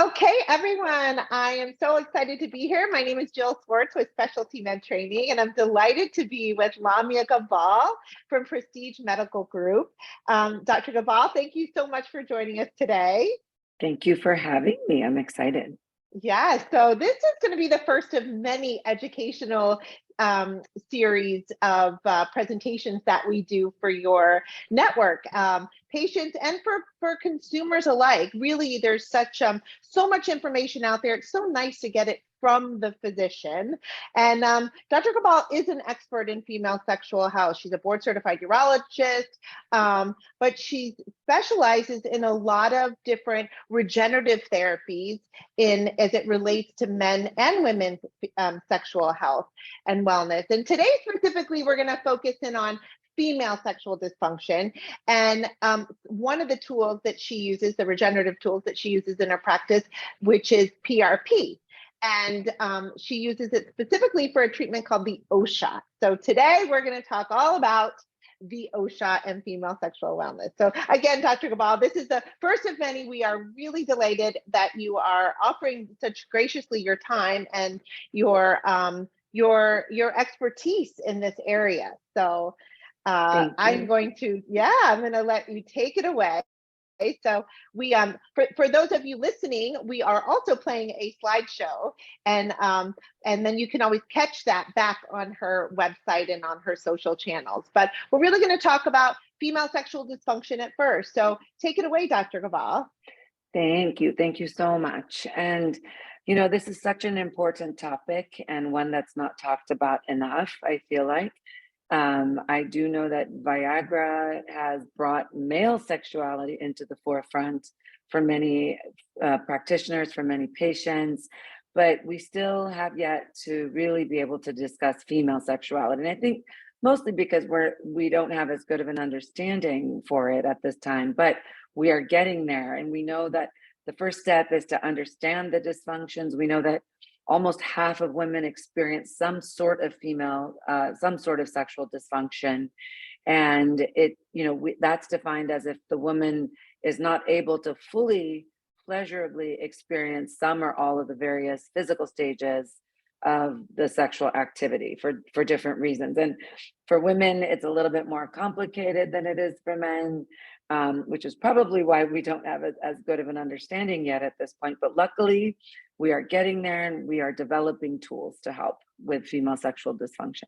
Okay, everyone, I am so excited to be here. My name is Jill Swartz with Specialty Med Training, and I'm delighted to be with Lamia Gabal from Prestige Medical Group. Dr. Gabal, thank you so much for joining us today. Thank you for having me. I'm excited. Yeah, so this is going to be the first of many educational series of presentations that we do for your network, patients and for consumers alike. Really, there's such so much information out there. It's so nice to get it from the physician. And Dr. Gabal is an expert in female sexual health. She's a board certified urologist, but she specializes in a lot of different regenerative therapies as it relates to men and women's sexual health and wellness. And today specifically, we're going to focus in on female sexual dysfunction. And one of the tools that she uses, the regenerative tools that she uses in her practice, which is PRP. And she uses it specifically for a treatment called the O-shot. So today we're going to talk all about the O-shot and female sexual wellness. So again, Dr. Gabal, this is the first of many. We are really delighted that you are offering such graciously your time and your expertise in this area. So I'm going to let you take it away. So we for those of you listening, we are also playing a slideshow, and then you can always catch that back on her website and on her social channels. But we're really going to talk about female sexual dysfunction at first. So take it away, Dr. Gabal. Thank you so much. And you know, this is such an important topic and one that's not talked about enough, I feel like. I do know that Viagra has brought male sexuality into the forefront for many practitioners, for many patients, but we still have yet to really be able to discuss female sexuality. And I think mostly because we don't have as good of an understanding for it at this time, but we are getting there. And we know that the first step is to understand the dysfunctions. We know that almost half of women experience some sort of sexual dysfunction. And that's defined as if the woman is not able to fully pleasurably experience some or all of the various physical stages of the sexual activity for different reasons. And for women, it's a little bit more complicated than it is for men, which is probably why we don't have as good of an understanding yet at this point. But luckily, we are getting there, and we are developing tools to help with female sexual dysfunction.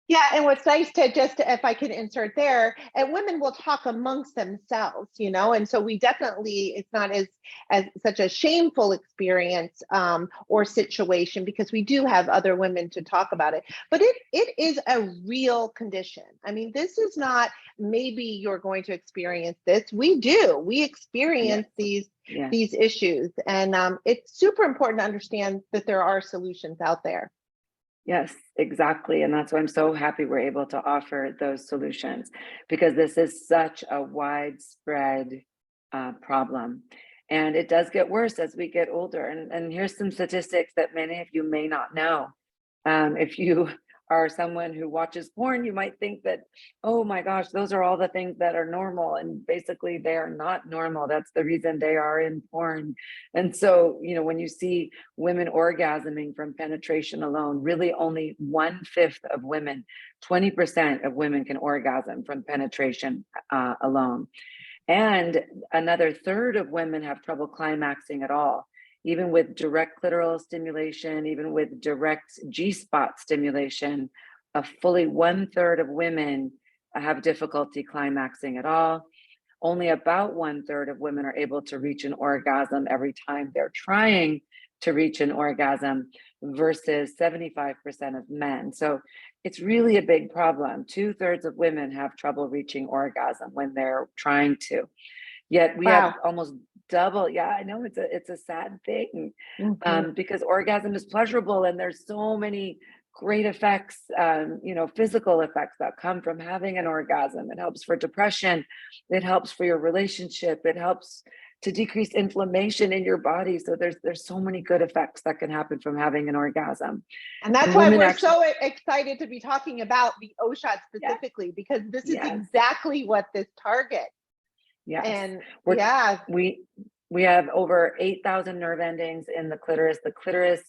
Yeah, and what's nice if I can insert there, and women will talk amongst themselves, and so we definitely, it's not as such a shameful experience or situation, because we do have other women to talk about it, but it is a real condition. I mean, this is not, maybe you're going to experience this. We experience these issues, and it's super important to understand that there are solutions out there. Yes, exactly. And that's why I'm so happy we're able to offer those solutions, because this is such a widespread problem. And it does get worse as we get older. And here's some statistics that many of you may not know. If you are someone who watches porn, you might think that, oh my gosh, those are all the things that are normal. And basically they are not normal. That's the reason they are in porn. And so, when you see women orgasming from penetration alone, really only 1/5 of women, 20% of women can orgasm from penetration alone. And another third of women have trouble climaxing at all. Even with direct clitoral stimulation, even with direct G-spot stimulation, fully 1/3 of women have difficulty climaxing at all. Only about 1/3 of women are able to reach an orgasm every time they're trying to reach an orgasm, versus 75% of men. So it's really a big problem. 2/3 of women have trouble reaching orgasm when they're trying to. Yet we have almost double. Yeah, I know it's a sad thing, because orgasm is pleasurable, and there's so many great effects, physical effects that come from having an orgasm. It helps for depression. It helps for your relationship. It helps to decrease inflammation in your body. So there's so many good effects that can happen from having an orgasm. And that's why we're so excited to be talking about the O-shot specifically, because this is exactly what this targets. Yes. And We have over 8,000 nerve endings in the clitoris. The clitoris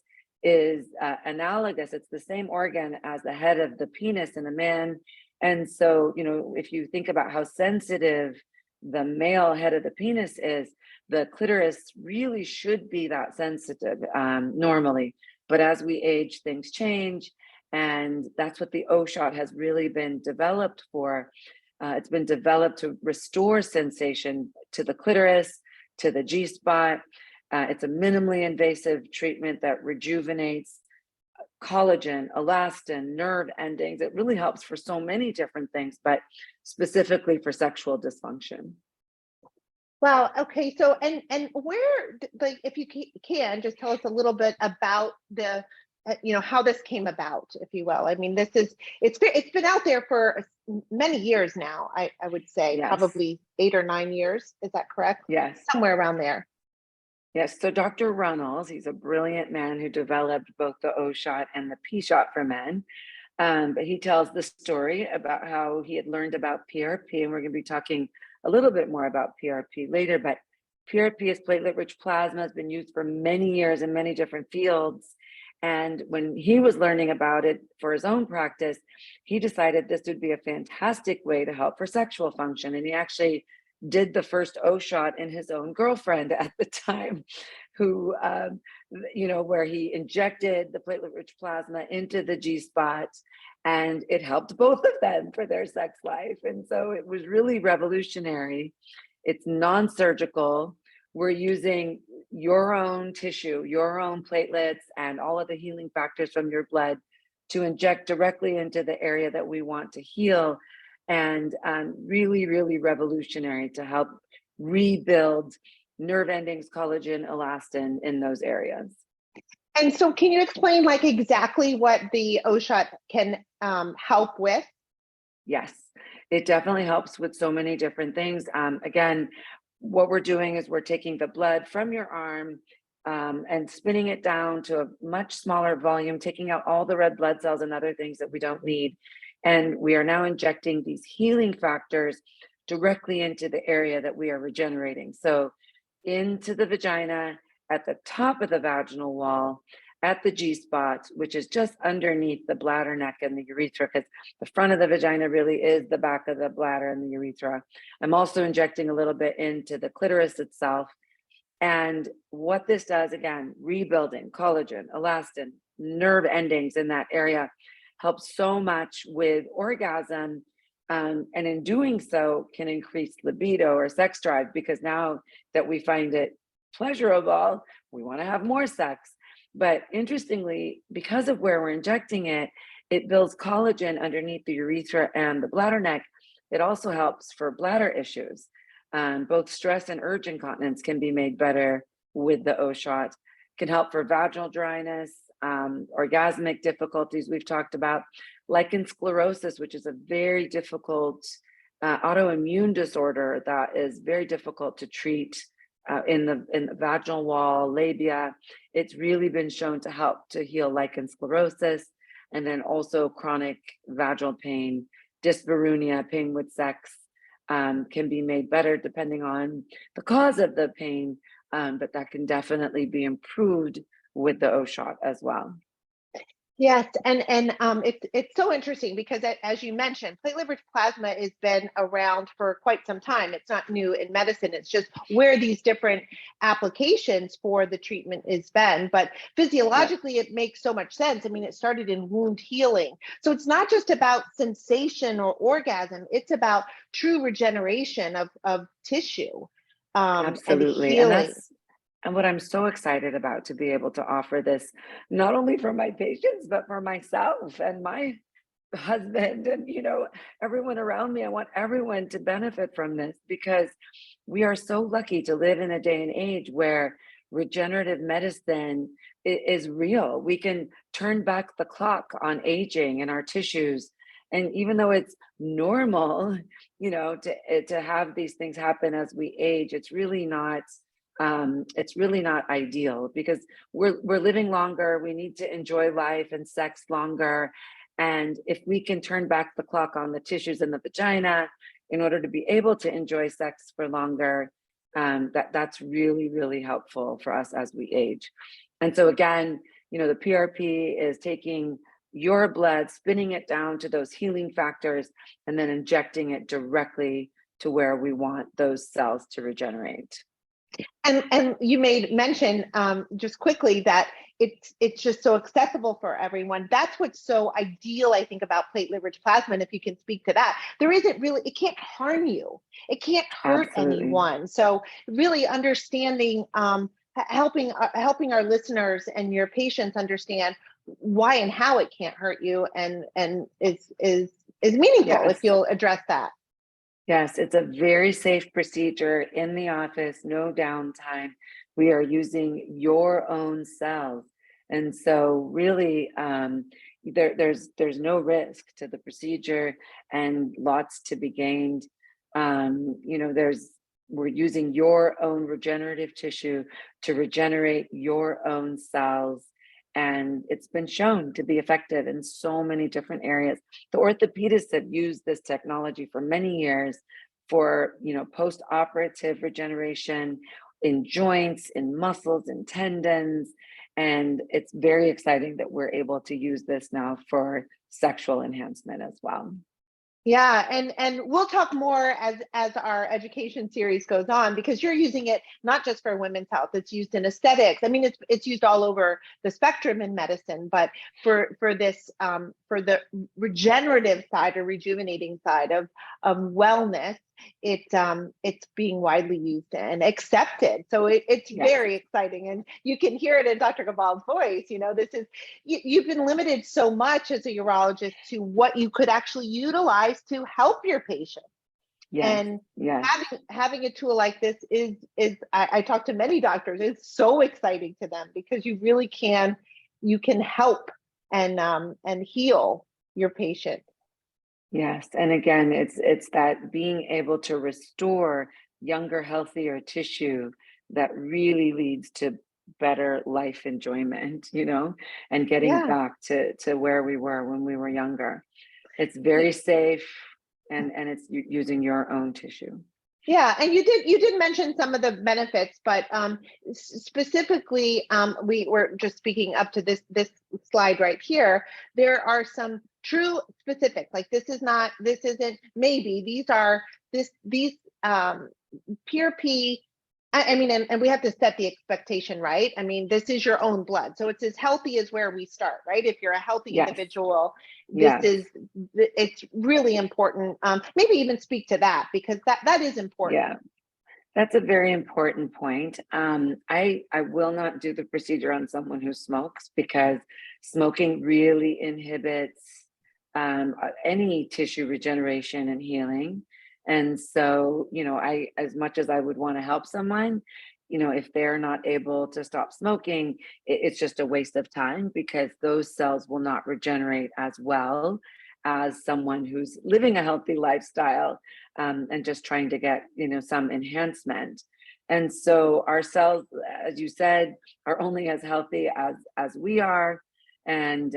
is analogous. It's the same organ as the head of the penis in a man. And so, you know, if you think about how sensitive the male head of the penis is, the clitoris really should be that sensitive normally. But as we age, things change. And that's what the O shot has really been developed for. It's been developed to restore sensation to the clitoris, to the G spot. It's a minimally invasive treatment that rejuvenates collagen, elastin, nerve endings. It really helps for so many different things, but specifically for sexual dysfunction. Wow. Okay. So, and where, like, if you can, just tell us a little bit about the, you know, how this came about, if you will. I mean, it's been out there for many years now. I would say Yes. probably 8 or 9 years. Is that correct? Yes. Somewhere around there. Yes. So Dr. Runnels, he's a brilliant man who developed both the O shot and the P shot for men. But he tells the story about how he had learned about PRP, and we're going to be talking a little bit more about PRP later, but PRP is platelet-rich plasma, has been used for many years in many different fields. And when he was learning about it for his own practice, he decided this would be a fantastic way to help for sexual function. And he actually did the first O shot in his own girlfriend at the time, who, you know, where he injected the platelet-rich plasma into the G spot, and it helped both of them for their sex life. And so it was really revolutionary. It's non-surgical. We're using your own tissue, your own platelets, and all of the healing factors from your blood to inject directly into the area that we want to heal. And really, really revolutionary to help rebuild nerve endings, collagen, elastin in those areas. And so can you explain like exactly what the O shot can help with? Yes, it definitely helps with so many different things. Again, what we're doing is we're taking the blood from your arm and spinning it down to a much smaller volume, taking out all the red blood cells and other things that we don't need. And we are now injecting these healing factors directly into the area that we are regenerating. So into the vagina, at the top of the vaginal wall, at the G spot, which is just underneath the bladder neck and the urethra, because the front of the vagina really is the back of the bladder and the urethra. I'm also injecting a little bit into the clitoris itself. And what this does, again, rebuilding collagen, elastin, nerve endings in that area, helps so much with orgasm. And in doing so can increase libido or sex drive, because now that we find it pleasurable, we want to have more sex. But interestingly, because of where we're injecting it, it builds collagen underneath the urethra and the bladder neck. It also helps for bladder issues. Both stress and urge incontinence can be made better with the O shot. Can help for vaginal dryness, orgasmic difficulties we've talked about, lichen sclerosis, which is a very difficult autoimmune disorder that is very difficult to treat in the vaginal wall, labia. It's really been shown to help to heal lichen sclerosis, and then also chronic vaginal pain, dyspareunia, pain with sex, can be made better depending on the cause of the pain, but that can definitely be improved with the O shot as well. Yes, and it's so interesting because as you mentioned, platelet-rich plasma has been around for quite some time. It's not new in medicine. It's just where these different applications for the treatment is been. But physiologically, it makes so much sense. I mean, it started in wound healing. So it's not just about sensation or orgasm. It's about true regeneration of tissue Absolutely. and healing. And what I'm so excited about to be able to offer this, not only for my patients, but for myself and my husband and, you know, everyone around me. I want everyone to benefit from this, because we are so lucky to live in a day and age where regenerative medicine is real. We can turn back the clock on aging in our tissues. And even though it's normal, you know, to have these things happen as we age, it's really not ideal, because we're living longer. We need to enjoy life and sex longer. And if we can turn back the clock on the tissues in the vagina in order to be able to enjoy sex for longer, that's really, really helpful for us as we age. And so again, the PRP is taking your blood, spinning it down to those healing factors, and then injecting it directly to where we want those cells to regenerate. And you made mention just quickly that it's just so accessible for everyone. That's what's so ideal, I think, about platelet-rich plasma. And if you can speak to that, there isn't really, it can't harm you. It can't hurt Absolutely. anyone. So really understanding, helping our listeners and your patients understand why and how it can't hurt you, and is meaningful. Yes. If you'll address that. Yes, it's a very safe procedure in the office, no downtime. We are using your own cells. And so really, there's no risk to the procedure and lots to be gained. We're using your own regenerative tissue to regenerate your own cells. And it's been shown to be effective in so many different areas. The orthopedists have used this technology for many years for, post-operative regeneration in joints, in muscles, in tendons. And it's very exciting that we're able to use this now for sexual enhancement as well. Yeah, and we'll talk more as our education series goes on, because you're using it not just for women's health, it's used in aesthetics. I mean, it's used all over the spectrum in medicine, but for this for the regenerative side or rejuvenating side of wellness, it's being widely used and accepted. So it's Yes. very exciting, and you can hear it in Dr. Gabal's voice. This is, you've been limited so much as a urologist to what you could actually utilize to help your patient. Yes. And yes. having a tool like this is I talk to many doctors, it's so exciting to them, because you really can help and heal your patient. Yes, and again, it's that being able to restore younger, healthier tissue that really leads to better life enjoyment, and getting back to where we were when we were younger. It's very safe, and it's using your own tissue. Yeah, and you did mention some of the benefits, but specifically, we were just speaking up to this slide right here. There are some true specifics. Like this isn't maybe. These are these PRP. I mean, and we have to set the expectation, right? I mean, this is your own blood, so it's as healthy as where we start, right? If you're a healthy individual, it's really important. Maybe even speak to that, because that is important. Yeah, that's a very important point. I will not do the procedure on someone who smokes, because smoking really inhibits any tissue regeneration and healing. And so, as much as I would want to help someone, if they're not able to stop smoking, it's just a waste of time, because those cells will not regenerate as well as someone who's living a healthy lifestyle and just trying to get, some enhancement. And so our cells, as you said, are only as healthy as we are. And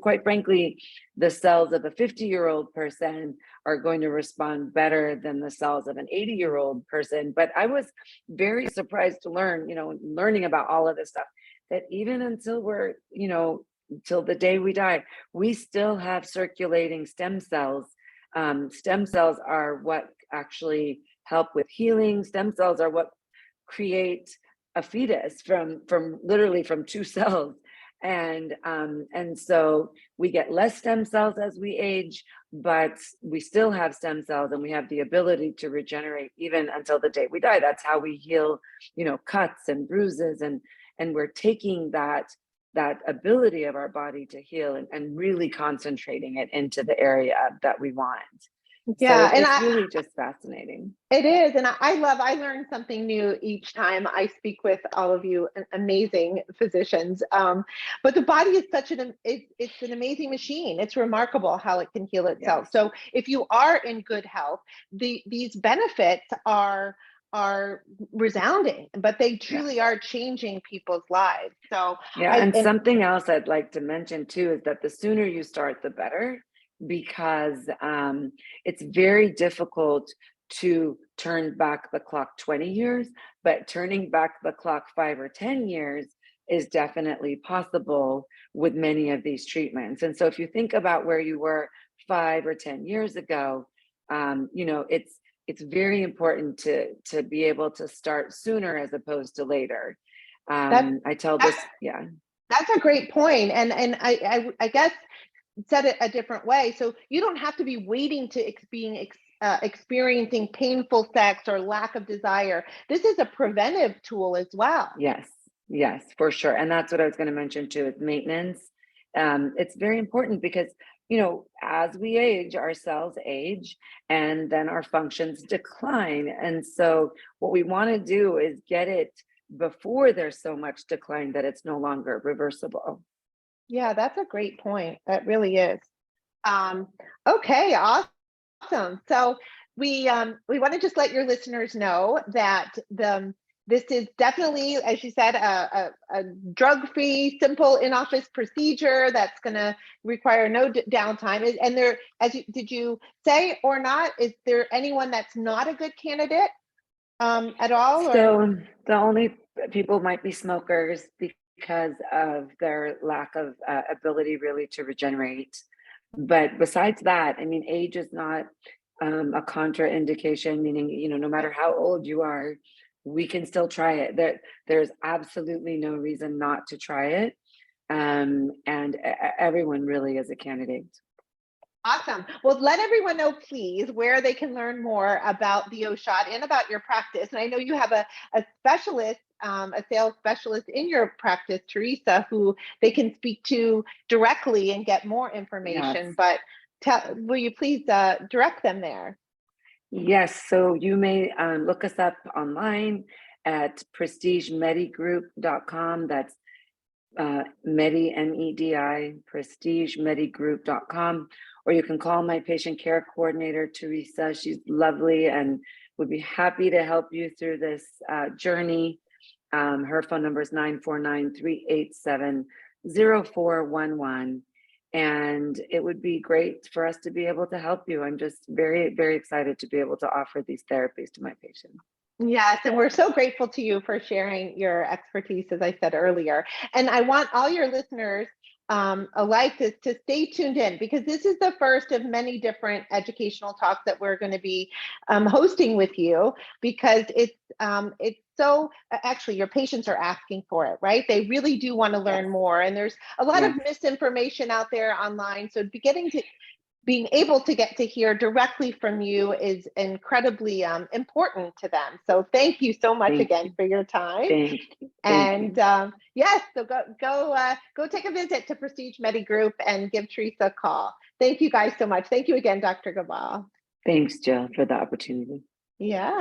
quite frankly, the cells of a 50-year-old person are going to respond better than the cells of an 80-year-old person. But I was very surprised to learn, learning about all of this stuff, that even until we're, till the day we die, we still have circulating stem cells. Stem cells are what actually help with healing. Stem cells are what create a fetus from literally from two cells. And so we get less stem cells as we age, but we still have stem cells, and we have the ability to regenerate even until the day we die. That's how we heal, cuts and bruises, and we're taking that ability of our body to heal and really concentrating it into the area that we want. Yeah, so it's really just fascinating. It is, and I learn something new each time I speak with all of you amazing physicians. But the body is it's an amazing machine. It's remarkable how it can heal itself. Yes. So if you are in good health, these benefits are resounding, but they truly are changing people's lives. So and something else I'd like to mention too is that the sooner you start, the better, because it's very difficult to turn back the clock 20 years, but turning back the clock 5 or 10 years is definitely possible with many of these treatments. And so if you think about where you were 5 or 10 years ago, you know, it's very important to be able to start sooner as opposed to later. I tell this, yeah. That's a great point. And I guess said it a different way. So you don't have to be waiting to experiencing painful sex or lack of desire. This is a preventive tool as well. Yes, yes, for sure. And that's what I was going to mention too, is maintenance. It's very important because, you know, as we age, our cells age and then our functions decline. And so what we want to do is get it before there's so much decline that it's no longer reversible. Yeah, that's a great point. That really is. Okay, awesome. So we want to just let your listeners know that this is definitely, as you said, a drug-free, simple in-office procedure that's going to require no downtime. And there, did you say or not? Is there anyone that's not a good candidate at all? Or? So the only people might be smokers because of their lack of ability really to regenerate. But besides that, I mean, age is not a contraindication, meaning, you know, no matter how old you are, we can still try it. There's absolutely no reason not to try it. And everyone really is a candidate. Awesome. Well, let everyone know, please, where they can learn more about the O-Shot and about your practice. And I know you have a specialist, a sales specialist in your practice, Teresa, who they can speak to directly and get more information. Yes. But will you please direct them there? Yes. So you may look us up online at prestigemedigroup.com. That's Medi, MEDI, prestigemedigroup.com, or you can call my patient care coordinator, Teresa. She's lovely and would be happy to help you through this journey. Her phone number is 949-387-0411. And it would be great for us to be able to help you. I'm just very, very excited to be able to offer these therapies to my patients. Yes, and we're so grateful to you for sharing your expertise, as I said earlier. And I want all your listeners alike to stay tuned in, because this is the first of many different educational talks that we're going to be hosting with you, because it's so, actually your patients are asking for it, right? They really do want to learn more, and there's a lot of misinformation out there online. So being able to get to hear directly from you is incredibly important to them. So thank you so much again for your time. And yes, so go take a visit to Prestige Medi Group and give Teresa a call. Thank you guys so much. Thank you again, Dr. Gabal. Thanks, Jill, for the opportunity. Yeah.